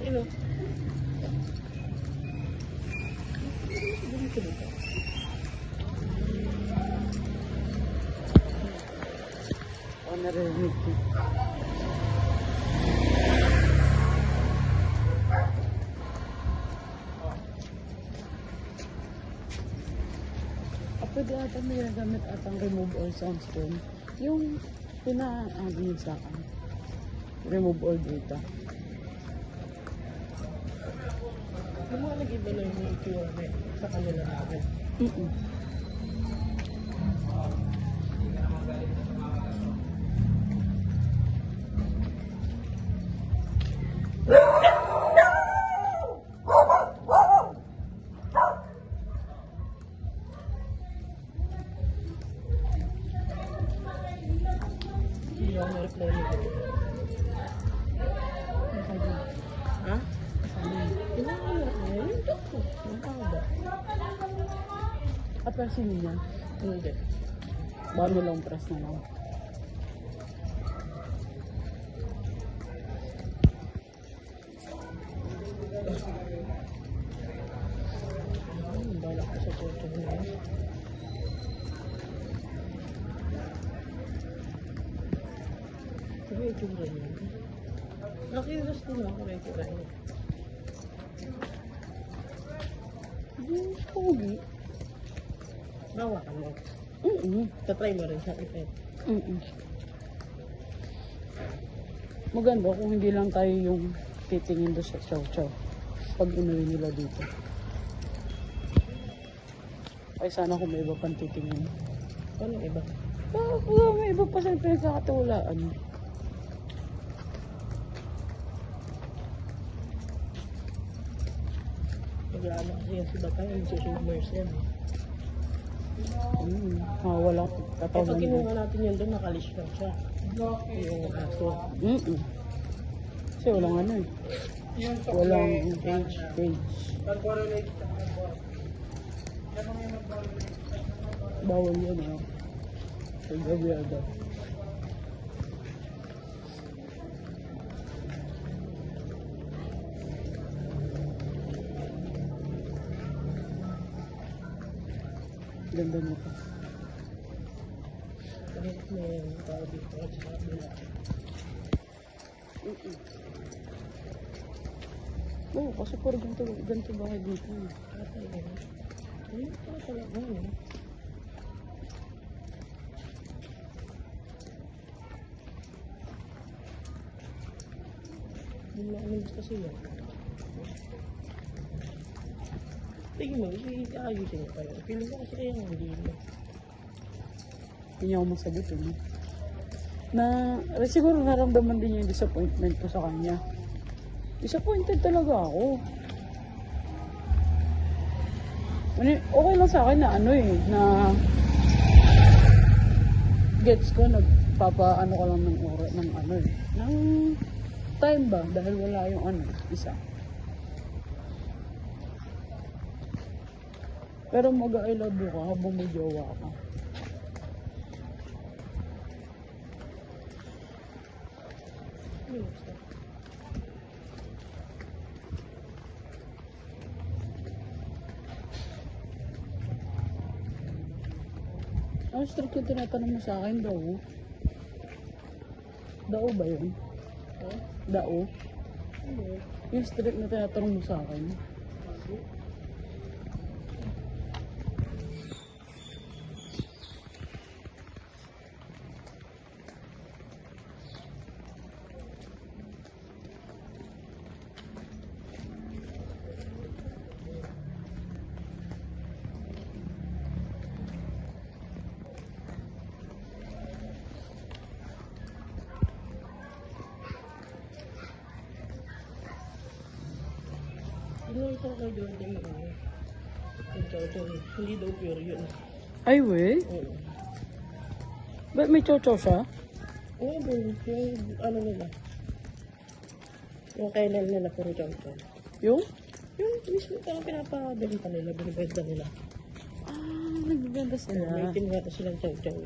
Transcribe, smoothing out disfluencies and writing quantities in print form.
Ano? O, narinig ko. Pwede ata may nagamit atang remove all sunscreen. Yung pina-ano sa akin. Remove all data. Yung mga nag-iba lang yung QR sa kanila natin. Hindi ako na-reply nito. Ha? Inaanap na yun. Yung dok ko. Yung pangaba. At press niya. Hindi. Bago lang press na lang. Balak ko sa photo mo yun. Sabi ito rin yun. Nakilas ko na ako na ito rin. Yung pogi. Bawa ka mo. Tatry mo rin sa ipet. Maganda kung hindi lang tayo yung titingin doon sa chow-chow. Pag inuwi nila dito. Ay sana kung may iba pang titingin. Ano iba? May iba pa sa pinagkakatulaan. Mag-aano kasi yan si Batang, yung susubmers yan. Walang Eh, katawan. pag kinuha natin yan doon, nakalis lang siya. Yung aso. Kasi walang ano eh. Walang page. Bawal yan ah. Sa gabi agad. Ganda mo pa. Kahit may tao dito at sa kabila. Oo, kasi puro ganito bahay dito. Atay ka na. Ayun pa talaga yun. Hindi mo ano kasi yan. Tingin mo, ayusin mo pa yun. Piling ko kasi kaya hindi mo. Hindi niya ako masagot eh. Siguro naramdaman din yung disappointment ko sa kanya. Disappointed talaga ako. Okay lang sa akin na gets ko, nagpapaano ko lang ng ng time ba, dahil wala yung isa. Pero mag-I love you ka habang may jowa ka. Ang strict yung tinatanong mo sa akin, daw. Dao ba yun? Ha? Dao? Ano? Yung strict na tinatanong mo sa akin. Ano ito kay Jordan na ano? Yung chow-chow. Hindi daw pure yun. Ay, we? Oo. Ba't may chow-chow siya? Oo, yung ano nila. Yung kailan nila puro chow-chow. Yung? Yung mismo parang pinapabili pa nila, binibenta nila. Nagbibenta May sila. tinwata silang chow-chow.